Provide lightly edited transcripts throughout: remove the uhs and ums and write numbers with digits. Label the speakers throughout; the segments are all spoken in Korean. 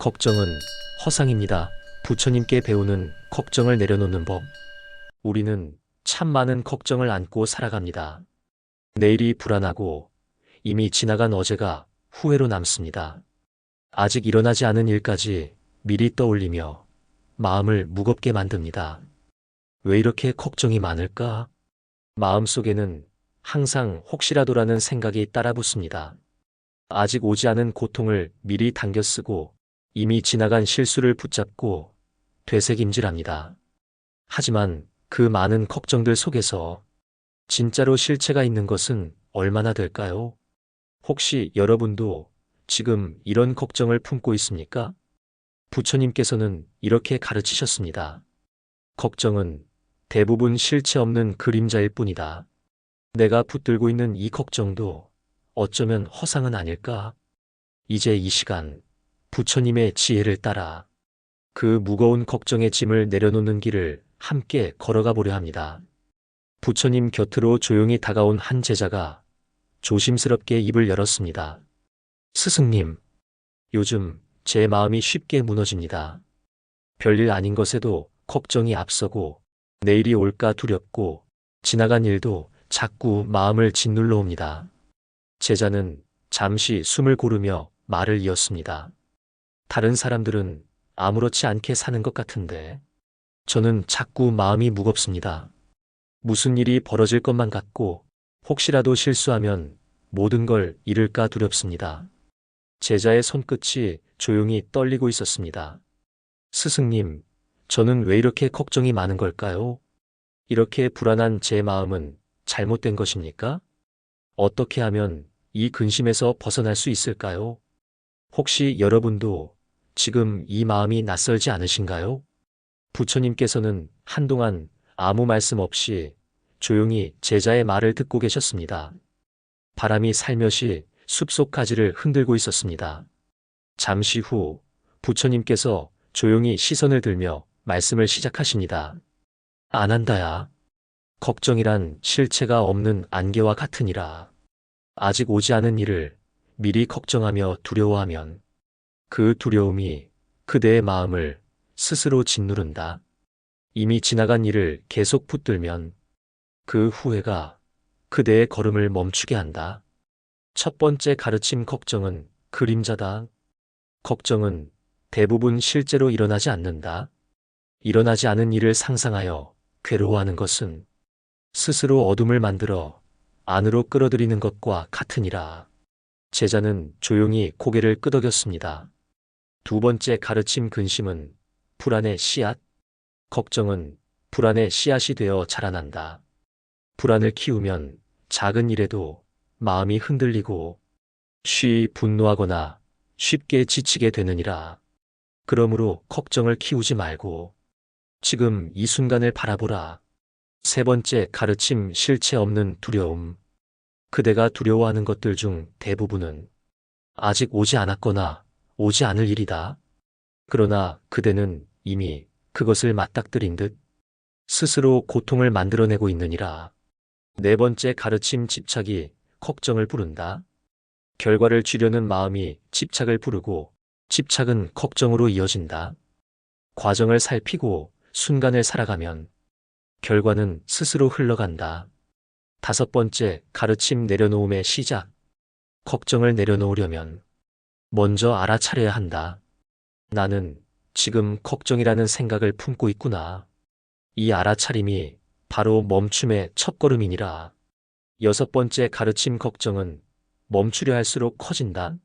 Speaker 1: 걱정은 허상입니다. 부처님께 배우는 걱정을 내려놓는 법. 우리는 참 많은 걱정을 안고 살아갑니다. 내일이 불안하고 이미 지나간 어제가 후회로 남습니다. 아직 일어나지 않은 일까지 미리 떠올리며 마음을 무겁게 만듭니다. 왜 이렇게 걱정이 많을까? 마음속에는 항상 혹시라도라는 생각이 따라붙습니다. 아직 오지 않은 고통을 미리 당겨 쓰고 이미 지나간 실수를 붙잡고 되새김질합니다. 하지만 그 많은 걱정들 속에서 진짜로 실체가 있는 것은 얼마나 될까요? 혹시 여러분도 지금 이런 걱정을 품고 있습니까? 부처님께서는 이렇게 가르치셨습니다. 걱정은 대부분 실체 없는 그림자일 뿐이다. 내가 붙들고 있는 이 걱정도 어쩌면 허상은 아닐까? 이제 이 시간 부처님의 지혜를 따라 그 무거운 걱정의 짐을 내려놓는 길을 함께 걸어가 보려 합니다. 부처님 곁으로 조용히 다가온 한 제자가 조심스럽게 입을 열었습니다. 스승님, 요즘 제 마음이 쉽게 무너집니다. 별일 아닌 것에도 걱정이 앞서고 내일이 올까 두렵고 지나간 일도 자꾸 마음을 짓눌러 옵니다. 제자는 잠시 숨을 고르며 말을 이었습니다. 다른 사람들은 아무렇지 않게 사는 것 같은데 저는 자꾸 마음이 무겁습니다. 무슨 일이 벌어질 것만 같고 혹시라도 실수하면 모든 걸 잃을까 두렵습니다. 제자의 손끝이 조용히 떨리고 있었습니다. 스승님, 저는 왜 이렇게 걱정이 많은 걸까요? 이렇게 불안한 제 마음은 잘못된 것입니까? 어떻게 하면 이 근심에서 벗어날 수 있을까요? 혹시 여러분도 지금 이 마음이 낯설지 않으신가요? 부처님께서는 한동안 아무 말씀 없이 조용히 제자의 말을 듣고 계셨습니다. 바람이 살며시 숲속 가지를 흔들고 있었습니다. 잠시 후 부처님께서 조용히 시선을 들며 말씀을 시작하십니다. 안한다야. 걱정이란 실체가 없는 안개와 같으니라. 아직 오지 않은 일을 미리 걱정하며 두려워하면 그 두려움이 그대의 마음을 스스로 짓누른다. 이미 지나간 일을 계속 붙들면 그 후회가 그대의 걸음을 멈추게 한다. 첫 번째 가르침 걱정은 그림자다. 걱정은 대부분 실제로 일어나지 않는다. 일어나지 않은 일을 상상하여 괴로워하는 것은 스스로 어둠을 만들어 안으로 끌어들이는 것과 같으니라. 제자는 조용히 고개를 끄덕였습니다. 두 번째 가르침 근심은 불안의 씨앗. 걱정은 불안의 씨앗이 되어 자라난다. 불안을 키우면 작은 일에도 마음이 흔들리고 쉬이 분노하거나 쉽게 지치게 되느니라. 그러므로 걱정을 키우지 말고 지금 이 순간을 바라보라. 세 번째 가르침 실체 없는 두려움. 그대가 두려워하는 것들 중 대부분은 아직 오지 않았거나 오지 않을 일이다. 그러나 그대는 이미 그것을 맞닥뜨린 듯 스스로 고통을 만들어내고 있느니라. 네 번째 가르침 집착이 걱정을 부른다. 결과를 쥐려는 마음이 집착을 부르고 집착은 걱정으로 이어진다. 과정을 살피고 순간을 살아가면 결과는 스스로 흘러간다. 다섯 번째 가르침 내려놓음의 시작. 걱정을 내려놓으려면 먼저 알아차려야 한다. 나는 지금 걱정이라는 생각을 품고 있구나. 이 알아차림이 바로 멈춤의 첫걸음이니라. 여섯 번째 가르침 걱정은 멈추려 할수록 커진다.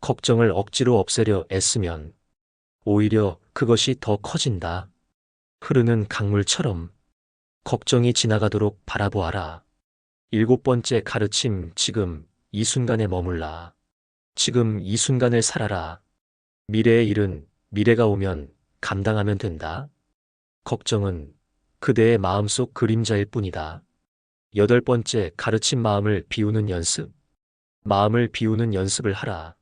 Speaker 1: 걱정을 억지로 없애려 애쓰면 오히려 그것이 더 커진다. 흐르는 강물처럼 걱정이 지나가도록 바라보아라. 일곱 번째 가르침 지금 이 순간에 머물라. 지금 이 순간을 살아라. 미래의 일은 미래가 오면 감당하면 된다. 걱정은 그대의 마음속 그림자일 뿐이다. 여덟 번째 가르침 마음을 비우는 연습. 마음을 비우는 연습을 하라.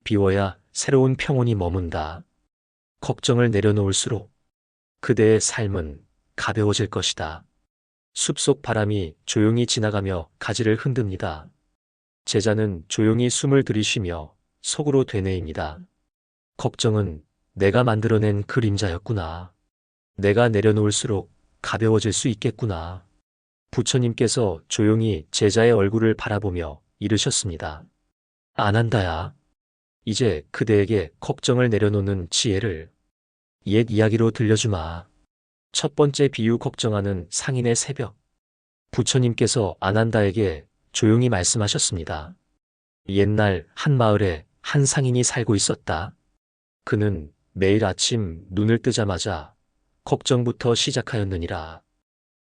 Speaker 1: 비워야 새로운 평온이 머문다. 걱정을 내려놓을수록 그대의 삶은 가벼워질 것이다. 숲속 바람이 조용히 지나가며 가지를 흔듭니다. 제자는 조용히 숨을 들이쉬며 속으로 되뇌입니다. 걱정은 내가 만들어낸 그림자였구나. 내가 내려놓을수록 가벼워질 수 있겠구나. 부처님께서 조용히 제자의 얼굴을 바라보며 이르셨습니다. 안 한다야. 이제 그대에게 걱정을 내려놓는 지혜를 옛 이야기로 들려주마. 첫 번째 비유 걱정하는 상인의 새벽. 부처님께서 아난다에게 조용히 말씀하셨습니다. 옛날 한 마을에 한 상인이 살고 있었다. 그는 매일 아침 눈을 뜨자마자 걱정부터 시작하였느니라.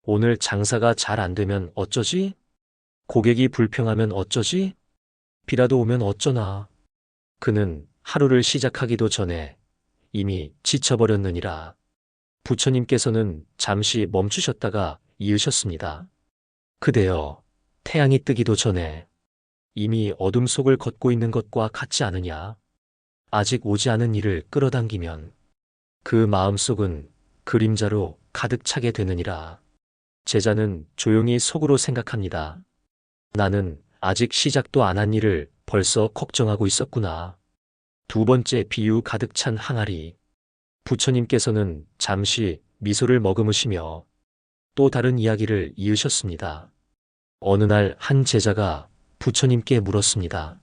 Speaker 1: 오늘 장사가 잘 안 되면 어쩌지? 고객이 불평하면 어쩌지? 비라도 오면 어쩌나? 그는 하루를 시작하기도 전에 이미 지쳐버렸느니라. 부처님께서는 잠시 멈추셨다가 이으셨습니다. 그대여, 태양이 뜨기도 전에 이미 어둠 속을 걷고 있는 것과 같지 않으냐? 아직 오지 않은 일을 끌어당기면 그 마음속은 그림자로 가득 차게 되느니라. 제자는 조용히 속으로 생각합니다. 나는 아직 시작도 안 한 일을 벌써 걱정하고 있었구나. 두 번째 비유 가득 찬 항아리. 부처님께서는 잠시 미소를 머금으시며 또 다른 이야기를 이으셨습니다. 어느 날 한 제자가 부처님께 물었습니다.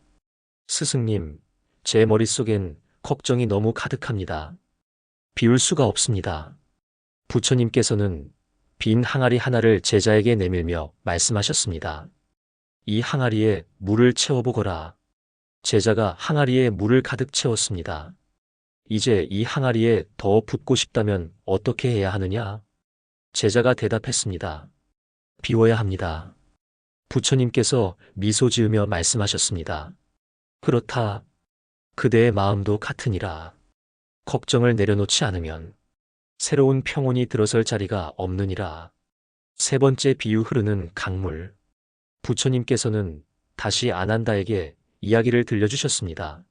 Speaker 1: 스승님, 제 머릿속엔 걱정이 너무 가득합니다. 비울 수가 없습니다. 부처님께서는 빈 항아리 하나를 제자에게 내밀며 말씀하셨습니다. 이 항아리에 물을 채워보거라. 제자가 항아리에 물을 가득 채웠습니다. 이제 이 항아리에 더 붓고 싶다면 어떻게 해야 하느냐? 제자가 대답했습니다. 비워야 합니다. 부처님께서 미소 지으며 말씀하셨습니다. 그렇다. 그대의 마음도 같으니라. 걱정을 내려놓지 않으면 새로운 평온이 들어설 자리가 없느니라. 세 번째 비유 흐르는 강물. 부처님께서는 다시 아난다에게 이야기를 들려주셨습니다.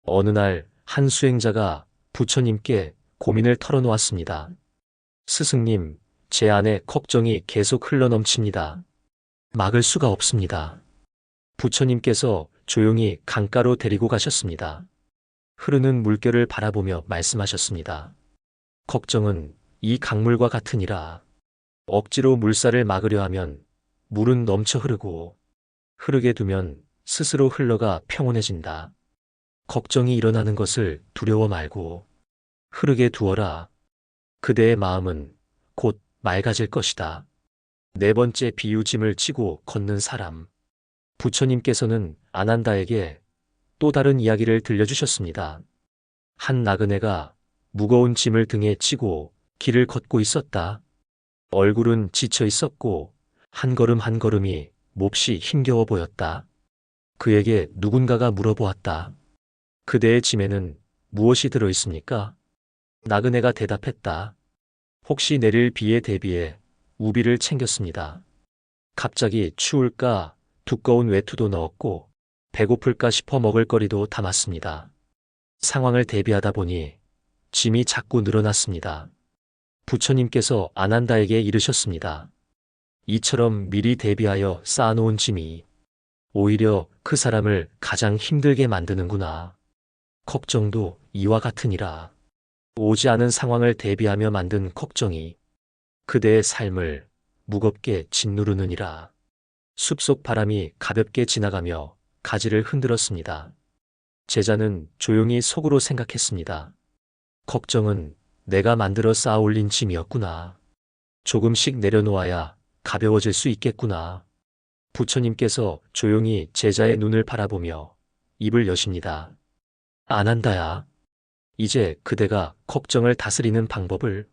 Speaker 1: 어느 날 한 수행자가 부처님께 고민을 털어놓았습니다. 스승님, 제 안에 걱정이 계속 흘러넘칩니다. 막을 수가 없습니다. 부처님께서 조용히 강가로 데리고 가셨습니다. 흐르는 물결을 바라보며 말씀하셨습니다. 걱정은 이 강물과 같으니라. 억지로 물살을 막으려 하면 물은 넘쳐 흐르고 흐르게 두면 스스로 흘러가 평온해진다. 걱정이 일어나는 것을 두려워 말고 흐르게 두어라. 그대의 마음은 곧 맑아질 것이다. 네 번째 비유 짐을 지고 걷는 사람. 부처님께서는 아난다에게 또 다른 이야기를 들려주셨습니다. 한 나그네가 무거운 짐을 등에 지고 길을 걷고 있었다. 얼굴은 지쳐 있었고 한 걸음 한 걸음이 몹시 힘겨워 보였다. 그에게 누군가가 물어보았다. 그대의 짐에는 무엇이 들어 있습니까? 나그네가 대답했다. 혹시 내릴 비에 대비해 우비를 챙겼습니다. 갑자기 추울까 두꺼운 외투도 넣었고 배고플까 싶어 먹을 거리도 담았습니다. 상황을 대비하다 보니 짐이 자꾸 늘어났습니다. 부처님께서 아난다에게 이르셨습니다. 이처럼 미리 대비하여 쌓아놓은 짐이 오히려 그 사람을 가장 힘들게 만드는구나. 걱정도 이와 같으니라. 오지 않은 상황을 대비하며 만든 걱정이 그대의 삶을 무겁게 짓누르느니라. 숲속 바람이 가볍게 지나가며 가지를 흔들었습니다. 제자는 조용히 속으로 생각했습니다. 걱정은 내가 만들어 쌓아 올린 짐이었구나. 조금씩 내려놓아야 가벼워질 수 있겠구나. 부처님께서 조용히 제자의 눈을 바라보며 입을 여십니다. 아난다야. 이제 그대가 걱정을 다스리는 방법을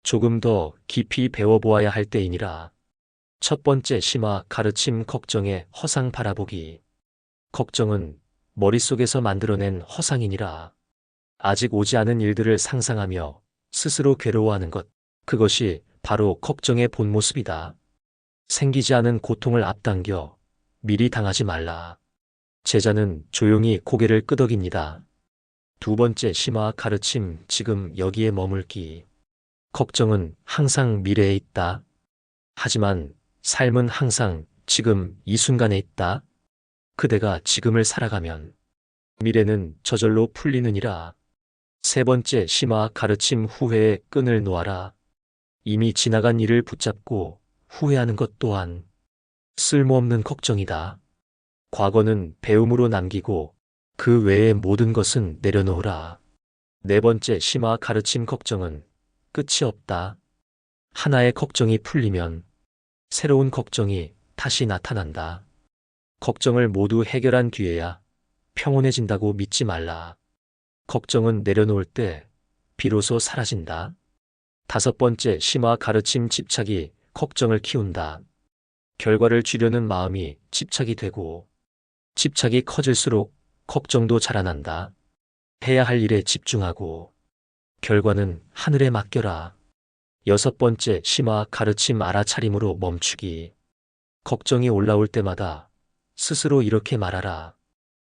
Speaker 1: 조금 더 깊이 배워보아야 할 때이니라. 첫 번째 심화 가르침 걱정의 허상 바라보기. 걱정은 머릿속에서 만들어낸 허상이니라. 아직 오지 않은 일들을 상상하며 스스로 괴로워하는 것, 그것이 바로 걱정의 본 모습이다. 생기지 않은 고통을 앞당겨 미리 당하지 말라. 제자는 조용히 고개를 끄덕입니다. 두 번째 심화 가르침 지금 여기에 머물기. 걱정은 항상 미래에 있다. 하지만 삶은 항상 지금 이 순간에 있다. 그대가 지금을 살아가면 미래는 저절로 풀리느니라. 세 번째 심화 가르침 후회의 끈을 놓아라. 이미 지나간 일을 붙잡고 후회하는 것 또한 쓸모없는 걱정이다. 과거는 배움으로 남기고 그 외의 모든 것은 내려놓으라. 네 번째 심화 가르침 걱정은 끝이 없다. 하나의 걱정이 풀리면 새로운 걱정이 다시 나타난다. 걱정을 모두 해결한 뒤에야 평온해진다고 믿지 말라. 걱정은 내려놓을 때 비로소 사라진다. 다섯 번째 심화 가르침 집착이 걱정을 키운다. 결과를 주려는 마음이 집착이 되고 집착이 커질수록 걱정도 자라난다. 해야 할 일에 집중하고 결과는 하늘에 맡겨라. 여섯 번째 심화 가르침 알아차림으로 멈추기. 걱정이 올라올 때마다 스스로 이렇게 말하라.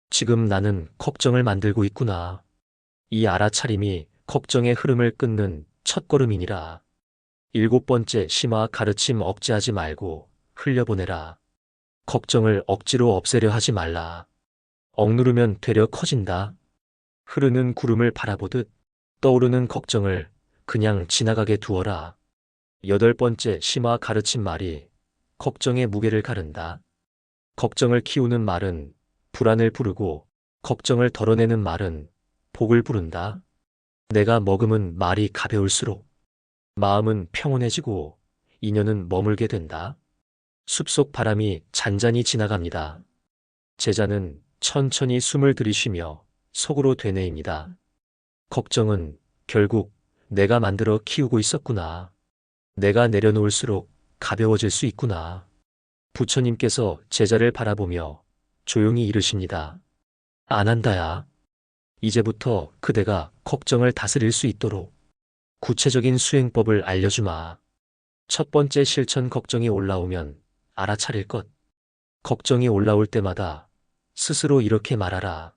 Speaker 1: 지금 나는 걱정을 만들고 있구나. 이 알아차림이 걱정의 흐름을 끊는 첫걸음이니라. 일곱 번째 심화 가르침 억제하지 말고 흘려보내라. 걱정을 억지로 없애려 하지 말라. 억누르면 되려 커진다. 흐르는 구름을 바라보듯 떠오르는 걱정을 그냥 지나가게 두어라. 여덟 번째 심화 가르침 말이 걱정의 무게를 가른다. 걱정을 키우는 말은 불안을 부르고 걱정을 덜어내는 말은 복을 부른다. 내가 머금은 말이 가벼울수록 마음은 평온해지고 인연은 머물게 된다. 숲속 바람이 잔잔히 지나갑니다. 제자는 천천히 숨을 들이쉬며 속으로 되뇌입니다. 걱정은 결국 내가 만들어 키우고 있었구나. 내가 내려놓을수록 가벼워질 수 있구나. 부처님께서 제자를 바라보며 조용히 이르십니다. 안 한다야. 이제부터 그대가 걱정을 다스릴 수 있도록 구체적인 수행법을 알려주마. 첫 번째 실천 걱정이 올라오면 알아차릴 것. 걱정이 올라올 때마다 스스로 이렇게 말하라.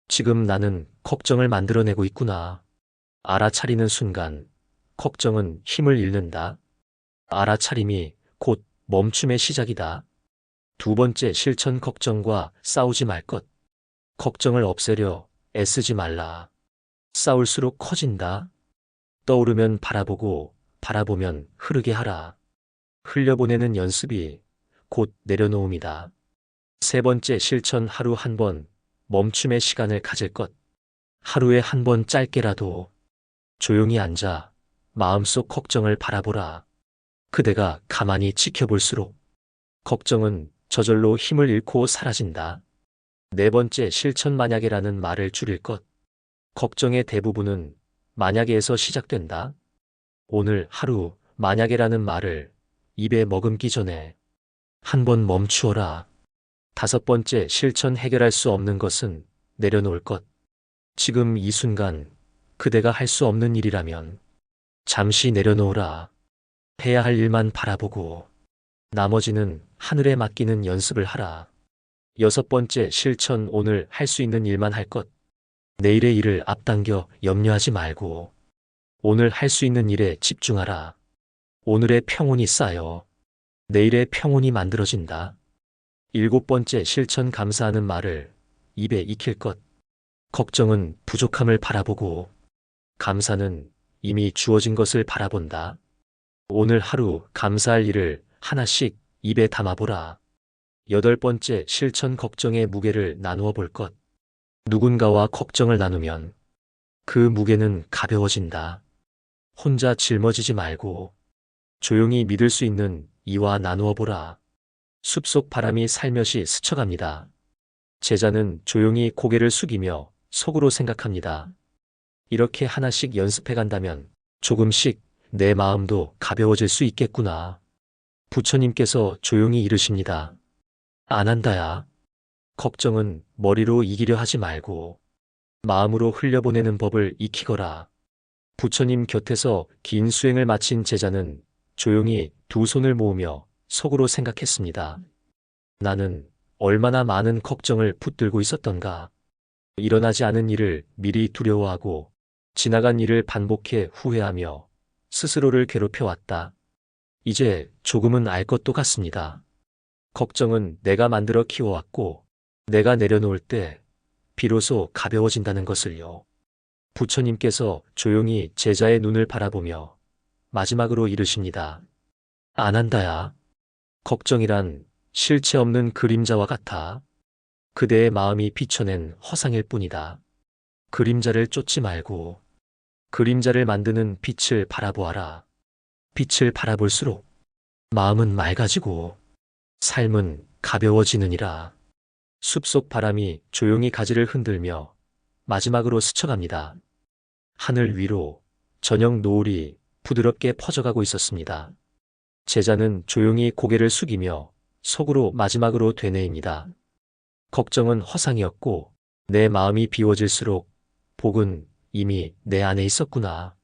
Speaker 1: 지금 나는 걱정을 만들어내고 있구나. 알아차리는 순간 걱정은 힘을 잃는다. 알아차림이 곧 멈춤의 시작이다. 두 번째 실천 걱정과 싸우지 말 것. 걱정을 없애려 애쓰지 말라. 싸울수록 커진다. 떠오르면 바라보고 바라보면 흐르게 하라. 흘려보내는 연습이 곧 내려놓음이다. 세 번째 실천 하루 한 번 멈춤의 시간을 가질 것. 하루에 한 번 짧게라도 조용히 앉아 마음속 걱정을 바라보라. 그대가 가만히 지켜볼수록 걱정은 저절로 힘을 잃고 사라진다. 네 번째 실천 만약에라는 말을 줄일 것. 걱정의 대부분은 만약에에서 시작된다. 오늘 하루 만약에라는 말을 입에 머금기 전에 한 번 멈추어라. 다섯 번째 실천 해결할 수 없는 것은 내려놓을 것. 지금 이 순간 그대가 할 수 없는 일이라면 잠시 내려놓으라. 해야 할 일만 바라보고 나머지는 하늘에 맡기는 연습을 하라. 여섯 번째 실천 오늘 할 수 있는 일만 할 것. 내일의 일을 앞당겨 염려하지 말고 오늘 할 수 있는 일에 집중하라. 오늘의 평온이 쌓여 내일의 평온이 만들어진다. 일곱 번째 실천 감사하는 말을 입에 익힐 것. 걱정은 부족함을 바라보고 감사는 이미 주어진 것을 바라본다. 오늘 하루 감사할 일을 하나씩 입에 담아보라. 여덟 번째 실천 걱정의 무게를 나누어 볼 것. 누군가와 걱정을 나누면 그 무게는 가벼워진다. 혼자 짊어지지 말고 조용히 믿을 수 있는 이와 나누어 보라. 숲속 바람이 살며시 스쳐갑니다. 제자는 조용히 고개를 숙이며 속으로 생각합니다. 이렇게 하나씩 연습해 간다면 조금씩 내 마음도 가벼워질 수 있겠구나. 부처님께서 조용히 이르십니다. 안 한다야. 걱정은 머리로 이기려 하지 말고 마음으로 흘려보내는 법을 익히거라. 부처님 곁에서 긴 수행을 마친 제자는 조용히 두 손을 모으며 속으로 생각했습니다. 나는 얼마나 많은 걱정을 붙들고 있었던가. 일어나지 않은 일을 미리 두려워하고 지나간 일을 반복해 후회하며 스스로를 괴롭혀왔다. 이제 조금은 알 것도 같습니다. 걱정은 내가 만들어 키워왔고 내가 내려놓을 때 비로소 가벼워진다는 것을요. 부처님께서 조용히 제자의 눈을 바라보며 마지막으로 이르십니다. 안 한다야. 걱정이란 실체 없는 그림자와 같아. 그대의 마음이 비춰낸 허상일 뿐이다. 그림자를 쫓지 말고 그림자를 만드는 빛을 바라보아라. 빛을 바라볼수록 마음은 맑아지고 삶은 가벼워지느니라. 숲속 바람이 조용히 가지를 흔들며 마지막으로 스쳐갑니다. 하늘 위로 저녁 노을이 부드럽게 퍼져가고 있었습니다. 제자는 조용히 고개를 숙이며 속으로 마지막으로 되뇌입니다. 걱정은 허상이었고 내 마음이 비워질수록 복은 이미 내 안에 있었구나.